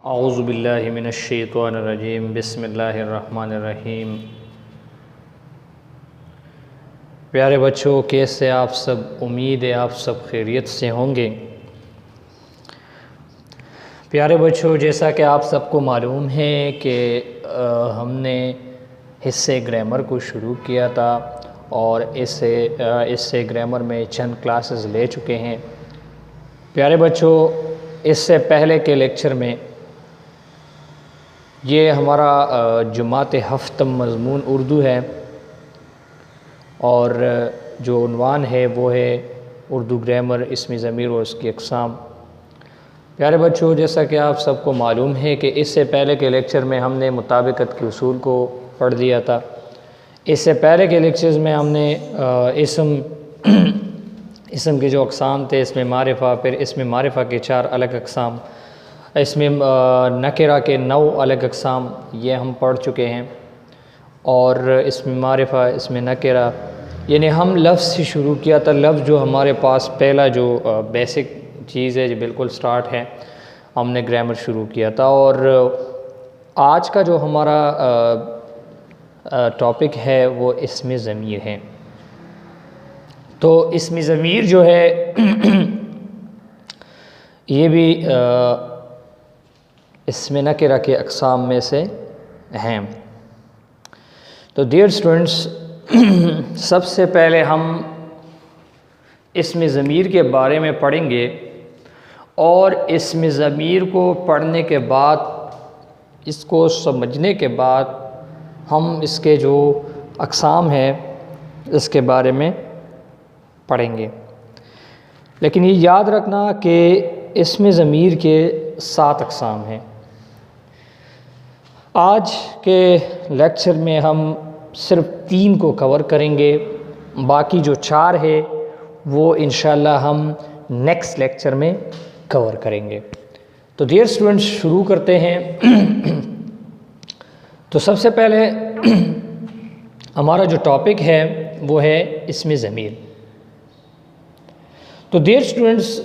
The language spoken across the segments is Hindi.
औज़ु बिल्लाहि मिनश्शैतानिर्रजीम बिस्मिल्लाहिर्रहमानिर्रहीम। प्यारे बच्चों, कैसे आप सब? उम्मीद है आप सब खैरियत से होंगे। प्यारे बच्चों, जैसा कि आप सबको मालूम है कि हमने हिस्से ग्रामर को शुरू किया था और इससे ग्रामर में चंद क्लासेस ले चुके हैं। प्यारे बच्चों, इससे पहले के लेक्चर में ये हमारा जुमात हफ्तम मज़मून उर्दू है और जो उन्वान है वो है उर्दू ग्रामर, इसमें ज़मीर और उसकी अक़साम। प्यारे बच्चों, जैसा कि आप सबको मालूम है कि इससे पहले के लेक्चर में हमने मुताबिकत के उसूल को पढ़ लिया था। इससे पहले के लेक्चर्स में हमने इसम के जो अक़साम थे, इसमें मारिफ़ा, फिर इसमें मारिफ़ा के 4 अलग अक़साम, इसमें नकिरा के 9 अलग अक़साम ये हम पढ़ चुके हैं। और इसमें मारिफ़ा, इसमें नकिरा, यानी हम लफ्ज़ से शुरू किया था। लफ्ज़ जो हमारे पास पहला जो बेसिक चीज़ है, जो बिल्कुल स्टार्ट है, हमने ग्रामर शुरू किया था। और आज का जो हमारा टॉपिक है वो इसमें ज़मीर है। तो इसमें ज़मीर जो है ये भी इसमें नकिरा के अक़साम में से हैं। तो डियर स्टूडेंट्स, सबसे पहले हम इसमें ज़मीर के बारे में पढ़ेंगे और इसमें ज़मीर को पढ़ने के बाद, इसको समझने के बाद, हम इसके जो अक़साम हैं इसके बारे में पढ़ेंगे। लेकिन ये याद रखना कि इसमें ज़मीर के 7 अक़साम हैं। आज के लेक्चर में हम सिर्फ़ 3 को कवर करेंगे, बाकी जो 4 है वो इंशाल्लाह हम नेक्स्ट लेक्चर में कवर करेंगे। तो डियर स्टूडेंट्स, शुरू करते हैं। तो सबसे पहले हमारा जो टॉपिक है वो है इसमें ज़मीर। तो डियर स्टूडेंट्स,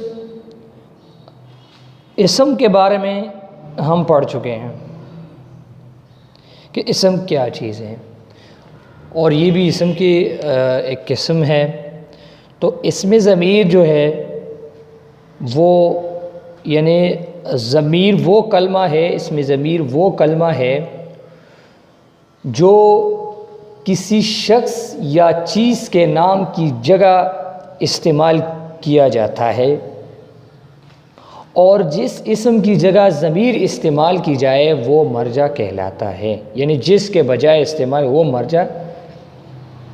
इसम के बारे में हम पढ़ चुके हैं कि इसम क्या चीज़ है, और ये भी इसम की एक किस्म है। तो इसमें ज़मीर जो है वो, यानी ज़मीर वो कलमा है, इसमें ज़मीर वो कलमा है जो किसी शख्स या चीज़ के नाम की जगह इस्तेमाल किया जाता है, और जिस इसम की जगह ज़मीर इस्तेमाल की जाए वो मर्जा कहलाता है। यानी जिसके बजाय इस्तेमाल वो मर्जा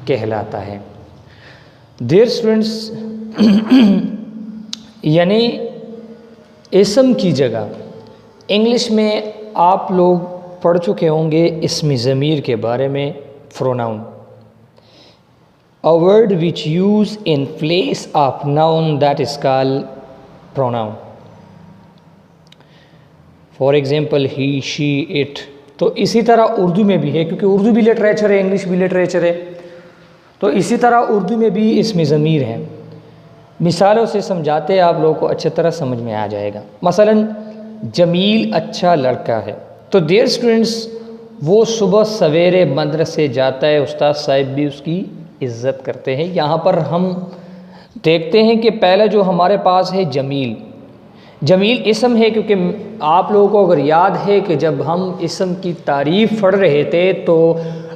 कहलाता है। डियर स्टूडेंट्स, यानी इसम की जगह, इंग्लिश में आप लोग पढ़ चुके होंगे इसमें ज़मीर के बारे में, pronoun, a word which use in place of noun that is called pronoun. For example he, she, it. तो इसी तरह उर्दू में भी है, क्योंकि उर्दू भी लिटरेचर है, इंग्लिश भी लिटरेचर है। तो इसी तरह उर्दू में भी इसमें ज़मीर है। मिसालों से समझाते आप लोगों को अच्छी तरह समझ में आ जाएगा। मसलन, जमील अच्छा लड़का है। तो डियर स्टूडेंट्स, वो सुबह सवेरे मदरसे जाता है, उस्ताद साहब भी उसकी इज़्ज़त करते हैं। यहाँ पर हम देखते हैं कि पहले जो हमारे पास है जमील, जमील इसम है, क्योंकि आप लोगों को अगर याद है कि जब हम इसम की तारीफ़ पढ़ रहे थे तो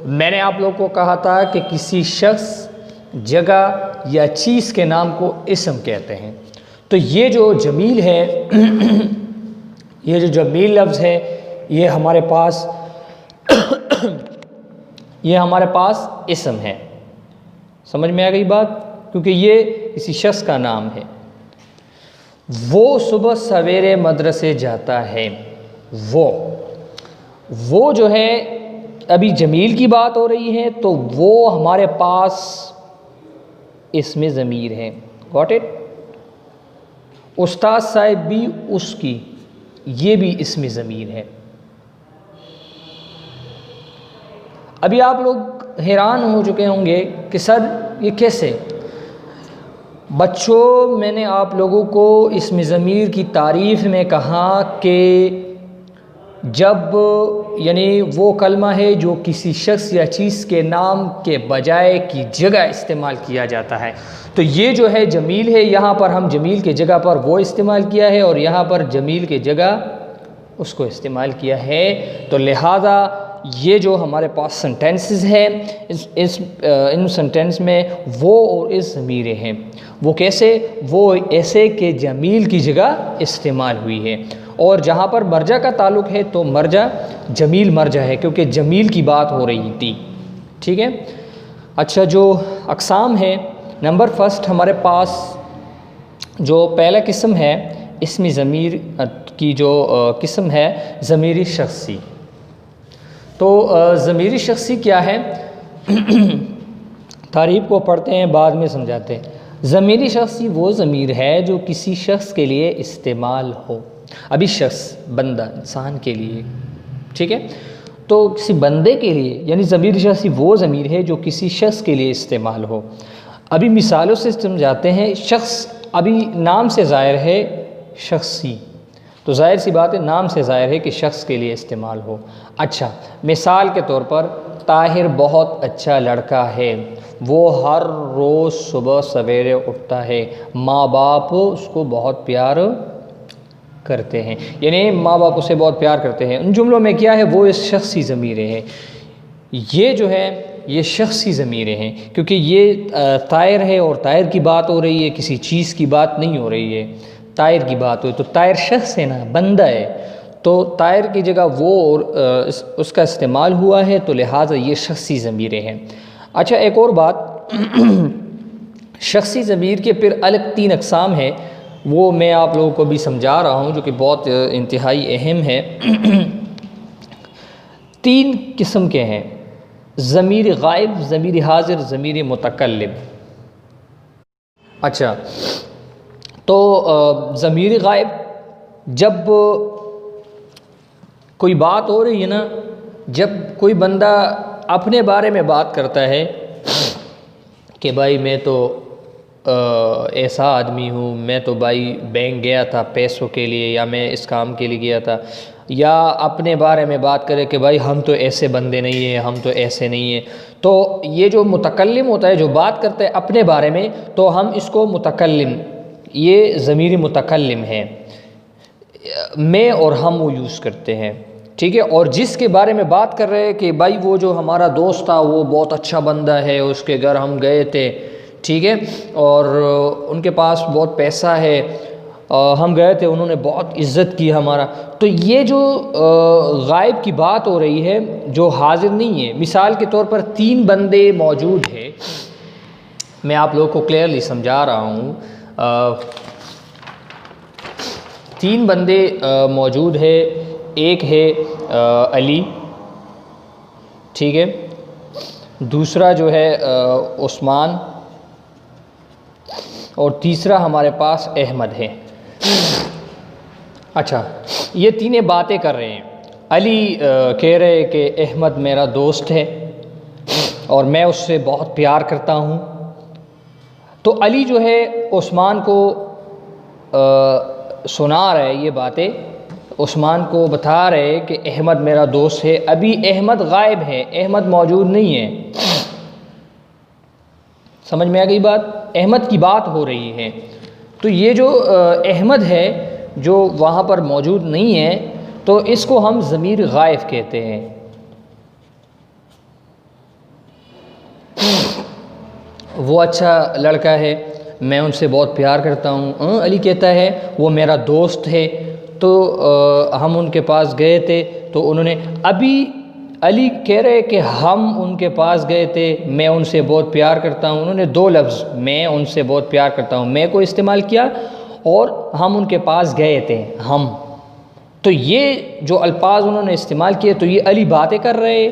मैंने आप लोगों को कहा था कि किसी शख्स, जगह या चीज़ के नाम को इसम कहते हैं। तो ये जो जमील है ये जो जमील लफ्ज़ है, ये हमारे पास इसम है। समझ में आ गई बात? क्योंकि ये किसी शख्स का नाम है। वो सुबह सवेरे मदरसे जाता है। वो जो है, अभी जमील की बात हो रही है, तो वो हमारे पास इसमें ज़मीर है। Got it? उस्ताद साहब भी, उसकी, ये भी इसमें ज़मीर है। अभी आप लोग हैरान हो चुके होंगे कि सर ये कैसे? बच्चों, मैंने आप लोगों को इसमें ज़मीर की तारीफ़ में कहा कि जब यानी वो कलमा है जो किसी शख्स या चीज़ के नाम के बजाय की जगह इस्तेमाल किया जाता है। तो ये जो है जमील है, यहाँ पर हम जमील के जगह पर वो इस्तेमाल किया है और यहाँ पर जमील के जगह उसको इस्तेमाल किया है। तो लिहाजा ये जो हमारे पास सेंटेंसेस हैं, इन सेंटेंस में वो और इस ज़मीरें हैं। वो कैसे? वो ऐसे कि जमील की जगह इस्तेमाल हुई है। और जहाँ पर मर्जा का ताल्लुक़ है तो मर्जा जमील मर्जा है, क्योंकि जमील की बात हो रही थी। ठीक है। अच्छा, जो अक़साम है, नंबर फर्स्ट हमारे पास जो पहला किस्म है इसमें ज़मीर की जो किस्म है ज़मीरी शख्सी। तो ज़मीरी शख्सी क्या है? तारीफ़ को पढ़ते हैं, बाद में समझाते हैं। ज़मीरी शख्सी वो ज़मीर है जो किसी शख्स के लिए इस्तेमाल हो। अभी शख्स, बंदा, इंसान के लिए, ठीक है, तो किसी बंदे के लिए यानी ज़मीरी शख्सी वो ज़मीर है जो किसी शख्स के लिए इस्तेमाल हो। अभी मिसालों से समझाते हैं। शख्स अभी नाम से ज़ाहिर है शख्सी, तो ज़ाहिर सी बात है नाम से ज़ाहिर है कि शख्स के लिए इस्तेमाल हो। अच्छा, मिसाल के तौर पर ताहिर बहुत अच्छा लड़का है, वो हर रोज़ सुबह सवेरे उठता है, माँ बाप उसको बहुत प्यार करते हैं, यानी माँ बाप उसे बहुत प्यार करते हैं। उन जुमलों में क्या है? वो इस शख्सी ज़मीरें हैं। ये जो है ये शख्सी ज़मीरें हैं, क्योंकि ये ताहिर है और ताहिर की बात हो रही है, किसी चीज़ की बात नहीं हो रही है। ताहिर की बात हुई तो ताहिर शख्स है ना, बंदा है, तो ताहिर की जगह वो और उसका इस्तेमाल हुआ है, तो लिहाजा ये शख्सी ज़मीरें हैं। अच्छा, एक और बात, शख्सी ज़मीर के फिर अलग 3 अक़साम है, वो मैं आप लोगों को भी समझा रहा हूँ, जो कि बहुत इंतहाई अहम है। 3 किस्म के हैं, ज़मीर गायब, ज़मीर हाज़िर, ज़मीर मुतकल्लिम। अच्छा, तो ज़मीर गायब, जब कोई बात हो रही है ना, जब कोई बंदा अपने बारे में बात करता है कि भाई मैं तो ऐसा आदमी हूँ, मैं तो भाई बैंक गया था पैसों के लिए, या मैं इस काम के लिए गया था, या अपने बारे में बात करे कि भाई हम तो ऐसे बंदे नहीं हैं, हम तो ऐसे नहीं हैं, तो ये जो मुतकल्लिम होता है, जो बात करता है अपने बारे में, तो हम इसको मुतकल्लिम, ये ज़मीर मुतकल्लिम है। मैं और हम वो यूज़ करते हैं, ठीक है। और जिसके बारे में बात कर रहे हैं कि भाई वो जो हमारा दोस्त था वो बहुत अच्छा बंदा है, उसके घर हम गए थे, ठीक है, और उनके पास बहुत पैसा है, हम गए थे, उन्होंने बहुत इज़्ज़त की हमारा। तो ये जो गायब की बात हो रही है, जो हाजिर नहीं है। मिसाल के तौर पर 3 बंदे मौजूद हैं, मैं आप लोगों को क्लियरली समझा रहा हूँ। 3 बंदे मौजूद है, एक है अली, ठीक है, दूसरा जो है उस्मान, और तीसरा हमारे पास अहमद है। अच्छा, ये 3 बातें कर रहे हैं। अली कह रहे हैं कि अहमद मेरा दोस्त है और मैं उससे बहुत प्यार करता हूँ। तो अली जो है उस्मान को सुना रहे ये बातें, उस्मान को बता रहे कि अहमद मेरा दोस्त है। अभी अहमद गायब है, अहमद मौजूद नहीं है। समझ में आ गई बात? अहमद की बात हो रही है। तो ये जो अहमद है जो वहाँ पर मौजूद नहीं है, तो इसको हम ज़मीर गायब कहते हैं। वो अच्छा लड़का है, मैं उनसे बहुत प्यार करता हूँ। अली कहता है वो मेरा दोस्त है, तो हम उनके पास गए थे, तो उन्होंने, अभी अली कह रहे कि हम उनके पास गए थे, मैं उनसे बहुत प्यार करता हूँ। उन्होंने 2 लफ्ज़, मैं उनसे बहुत प्यार करता हूँ, मैं को इस्तेमाल किया, और हम उनके पास गए थे, हम। तो ये जो अल्फाज उन्होंने इस्तेमाल किए, तो ये अली बातें कर रहे,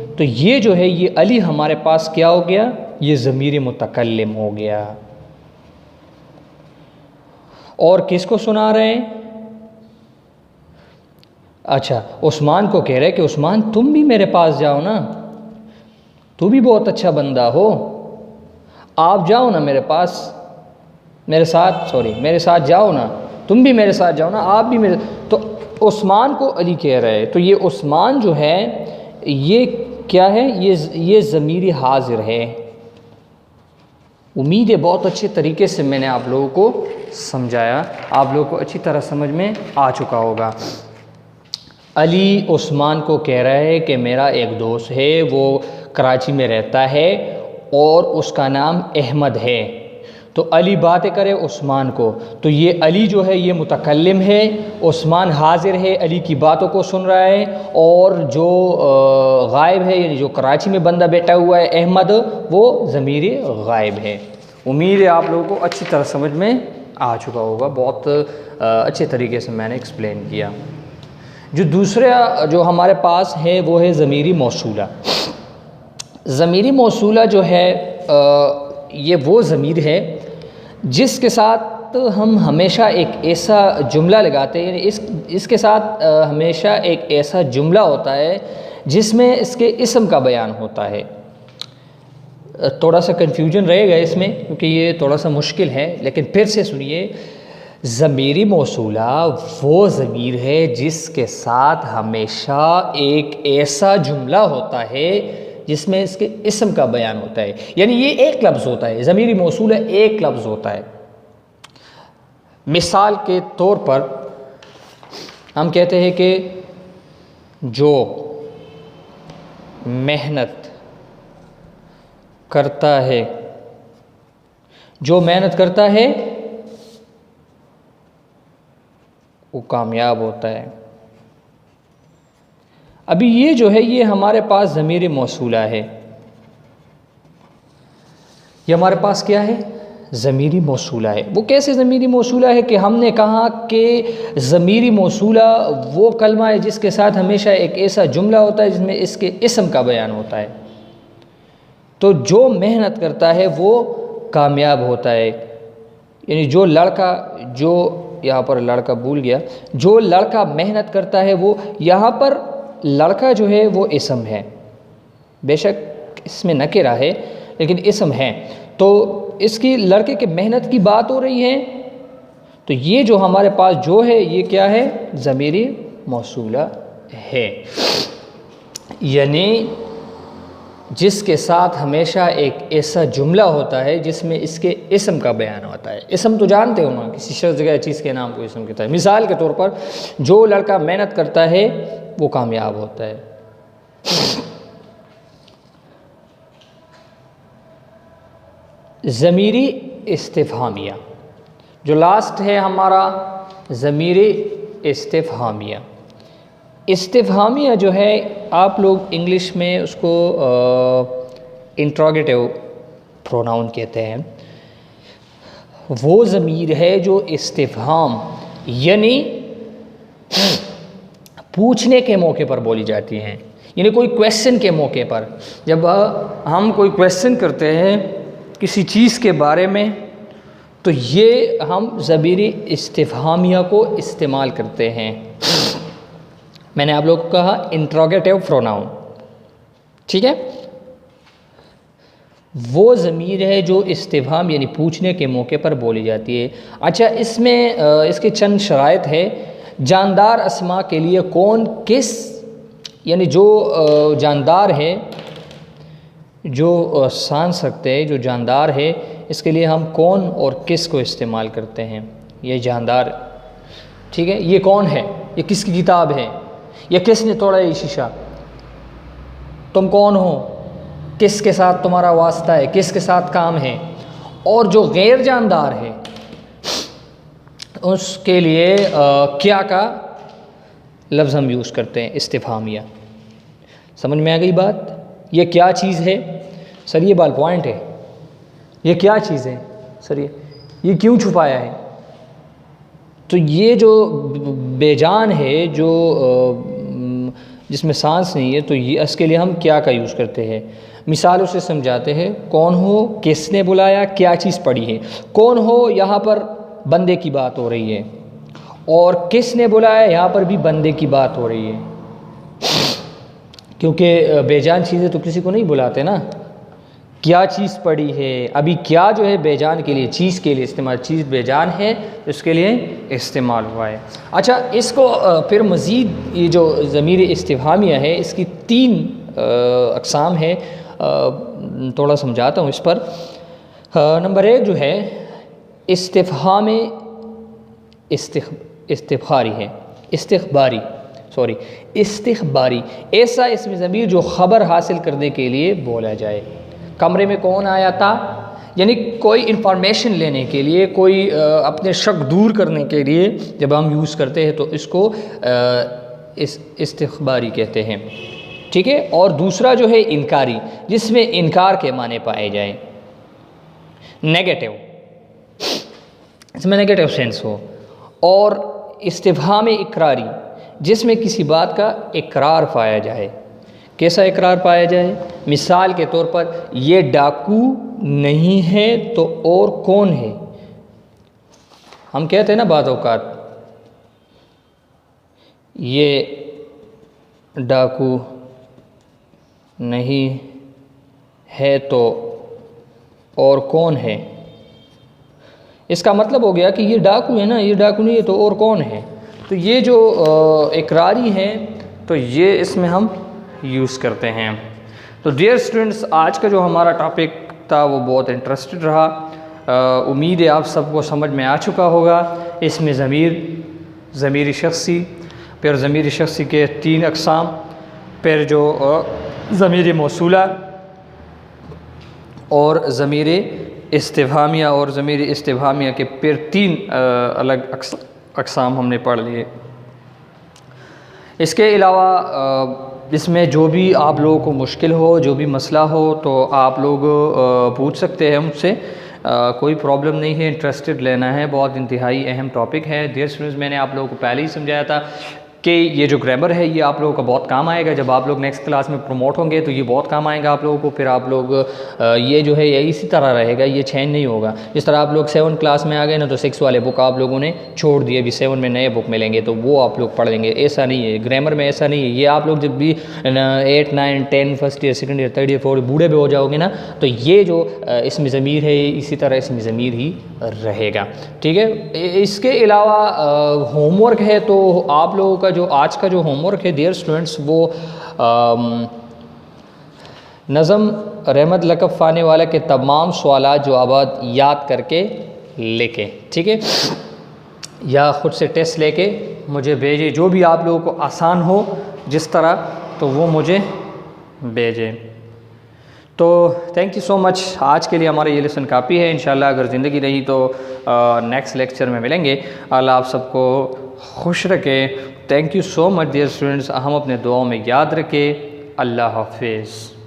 तो ये जो है ये अली हमारे पास क्या हो गया? ये ज़मीर मुतकल्लिम हो गया। और किसको सुना रहे हैं? अच्छा, उस्मान को कह रहे कि उस्मान तुम भी मेरे पास जाओ ना, तू भी बहुत अच्छा बंदा हो, आप जाओ ना मेरे पास, मेरे साथ जाओ ना, तुम भी मेरे साथ जाओ ना, आप भी मेरे। तो उस्मान को अली कह रहा है, तो ये उस्मान जो है ये क्या है, ये ज़मीर हाजिर है। उम्मीद है बहुत अच्छे तरीके से मैंने आप लोगों को समझाया, आप लोगों को अच्छी तरह समझ में आ चुका होगा। अली उस्मान को कह रहा है कि मेरा एक दोस्त है, वो कराची में रहता है और उसका नाम अहमद है। तो अली बातें करे उस्मान को, तो ये अली जो है ये मुतकल्लिम है, उस्मान हाजिर है, अली की बातों को सुन रहा है, और जो गायब है यानी जो कराची में बंदा बैठा हुआ है अहमद, वो ज़मीर गायब है। उम्मीद है आप लोगों को अच्छी तरह समझ में आ चुका होगा, बहुत अच्छे तरीके से मैंने एक्सप्लेन किया। जो दूसरा जो हमारे पास है वो है ज़मीरी मौसूला। ज़मीरी मौसूला जो है ये वो ज़मीर है जिसके साथ हम हमेशा एक ऐसा जुमला लगाते हैं, यानी इसके साथ हमेशा एक ऐसा जुमला होता है जिसमें इसके इस्म का बयान होता है। थोड़ा सा कन्फ्यूजन रहेगा इसमें क्योंकि ये थोड़ा सा मुश्किल है, लेकिन फिर से सुनिए। ज़मीरी मौसूला वो ज़मीर है जिसके साथ हमेशा एक ऐसा जुमला होता है जिसमें इसके इस्म का बयान होता है, यानी ये एक लफ्ज़ होता है। ज़मीरी मौसूला एक लफ्ज़ होता है। मिसाल के तौर पर हम कहते हैं कि जो मेहनत करता है, जो मेहनत करता है वो कामयाब होता है। अभी ये जो है ये हमारे पास ज़मीर मौसूला है, ये हमारे पास क्या है, ज़मीरी मौसूला है। वो कैसे ज़मीरी मौसूला है कि हमने कहा कि ज़मीरी मौसूला वो कलमा है जिसके साथ हमेशा एक ऐसा जुमला होता है जिसमें इसके इस्म का बयान होता है। तो जो मेहनत करता है वो कामयाब होता है, यानी जो लड़का, जो यहाँ पर लड़का भूल गया, जो लड़का मेहनत करता है वो, यहाँ पर लड़का जो है वो इस्म है, बेशक इसमें नकिरा है लेकिन इस्म है। तो इसकी लड़के के मेहनत की बात हो रही है, तो ये जो हमारे पास जो है ये क्या है, ज़मीरी मौसूला है, यानी जिसके साथ हमेशा एक ऐसा जुमला होता है जिसमें इसके इस्म का बयान होता है। इस्म तो जानते हो ना, किसी शख्स जगह चीज़ के नाम को इस्म कहता है। मिसाल के तौर पर जो लड़का मेहनत करता है वो कामयाब होता है। ज़मीरी इस्तिफ़हामिया जो लास्ट है हमारा, ज़मीरी इस्तिफ़हामिया। इस्तिफ़हामिया जो है आप लोग इंग्लिश में उसको इंट्रोगेटिव प्रोनाउन कहते हैं। वो ज़मीर है जो इस्तिफ़हाम यानी पूछने के मौके पर बोली जाती हैं, यानी कोई क्वेश्चन के मौके पर। जब हम कोई क्वेश्चन करते हैं किसी चीज़ के बारे में तो ये हम ज़मीरी इस्तिफ़हामिया को इस्तेमाल करते हैं। मैंने आप लोगों को कहा इंट्रोगेटिव प्रोनाउन, ठीक है। वो ज़मीर है जो इस्तिफ़हाम यानी पूछने के मौके पर बोली जाती है। अच्छा, इसमें इसके चंद शराइत है। जानदार अस्मा के लिए कौन किस, यानी जो जानदार है, जो सांस सकते हैं, जो जानदार है, इसके लिए हम कौन और किस को इस्तेमाल करते हैं। ये जानदार, ठीक है, ये कौन है, ये किसकी किताब है, ये किसने तोड़ा ये शीशा, तुम कौन हो, किसके साथ तुम्हारा वास्ता है, किसके साथ काम है। और जो गैर जानदार है उसके लिए क्या का लफ्ज़ हम यूज़ करते हैं, इस्तिफ़हामिया। समझ में आ गई बात। ये क्या चीज़ है सर, ये बॉल पॉइंट है, ये क्या चीज़ है सर, ये क्यों छुपाया है। तो ये जो बेजान है, जो जिसमें सांस नहीं है, तो ये इसके लिए हम क्या का यूज़ करते हैं। मिसालों से समझाते हैं। कौन हो, किसने बुलाया, क्या चीज़ पड़ी है। कौन हो यहाँ पर बंदे की बात हो रही है, और किसने बुलाया यहाँ पर भी बंदे की बात हो रही है, क्योंकि बेजान चीज़ें तो किसी को नहीं बुलाते ना। क्या चीज़ पड़ी है, अभी क्या जो है बेजान के लिए, चीज़ के लिए इस्तेमाल, चीज़ बेजान है उसके लिए इस्तेमाल हुआ है। अच्छा, इसको फिर मज़ीद ये जो ज़मीर इस्तिफ़हामिया है इसकी 3 अक़साम है, थोड़ा समझाता हूँ इस पर। नंबर 1 जो है इस्तिफ़हाम इस्तिग़फ़ारी है, इस्तिग़बारी, ऐसा इसमें ज़मीर जो ख़बर हासिल करने के लिए बोला जाए। कमरे में कौन आया था, यानी कोई इंफॉर्मेशन लेने के लिए, कोई अपने शक दूर करने के लिए जब हम यूज़ करते हैं तो इसको इस्तिग़बारी कहते हैं। ठीक है। और दूसरा जो है इनकारी, जिसमें इनकार के माने पाए जाए, नेगेटिव, इसमें नेगेटिव सेंस हो। और इस्तिफ़हाम इकरारी, जिसमें किसी बात का इकरार पाया जाए। कैसा इकरार पाया जाए? मिसाल के तौर पर ये डाकू नहीं है तो और कौन है। हम कहते हैं ना बाज़ औक़ात ये डाकू नहीं है तो और कौन है। इसका मतलब हो गया कि ये डाकू है ना, ये डाकू नहीं है तो और कौन है। तो ये जो इकरारी है तो ये इसमें हम यूज़ करते हैं। तो डियर स्टूडेंट्स, आज का जो हमारा टॉपिक था वो बहुत इंटरेस्टेड रहा। उम्मीद है आप सबको समझ में आ चुका होगा। इसमें ज़मीर शख्सी, फिर ज़मीर शख्सी के 3 अक़साम, फिर जो ज़मीर मौसूला और ज़मीर इस्तिफ़हामिया, और ज़मीर इस्तिफ़हामिया के फिर 3 अलग अक़साम हमने पढ़ लिए। इसके अलावा इसमें जो भी आप लोगों को मुश्किल हो, जो भी मसला हो, तो आप लोग पूछ सकते हैं मुझसे, कोई प्रॉब्लम नहीं है। इंटरेस्टेड लेना है, बहुत इंतहाई अहम टॉपिक है। डियर स्टूडेंट्स, मैंने आप लोगों को पहले ही समझाया था कि ये जो ग्रामर है ये आप लोगों का बहुत काम आएगा। जब आप लोग नेक्स्ट क्लास में प्रमोट होंगे तो ये बहुत काम आएगा आप लोगों को। फिर आप लोग ये जो है ये इसी तरह रहेगा, ये चेंज नहीं होगा। जिस तरह आप लोग 7 क्लास में आ गए ना तो 6 वाले बुक आप लोगों ने छोड़ दिए, अभी 7 में नए बुक मिलेंगे तो वो आप लोग पढ़ लेंगे। ऐसा नहीं है, ग्रामर में ऐसा नहीं है। ये आप लोग जब भी 8, 9, 10 first year, second year, third year, fourth बूढ़े पे हो जाओगे ना तो ये जो इसमें ज़मीर है इसी तरह इसमें ज़मीर ही रहेगा। ठीक है। इसके अलावा होमवर्क है, तो आप लोगों का जो आज का जो होमवर्क है डियर स्टूडेंट्स वो नज़म रहमत लक़ब फ़ाने वाला के तमाम सवालात जवाबात याद करके लेके, ठीक है, या ख़ुद से टेस्ट लेके मुझे भेजें। जो भी आप लोगों को आसान हो जिस तरह, तो वो मुझे भेजें। तो थैंक यू सो मच। आज के लिए हमारा ये लेसन काफ़ी है। इंशाल्लाह अगर ज़िंदगी रही तो नेक्स्ट लेक्चर में मिलेंगे। अल्लाह आप सबको खुश रखे। Thank you so much dear students. हम अपने दुआओं में याद रखें। अल्लाह हाफिज़।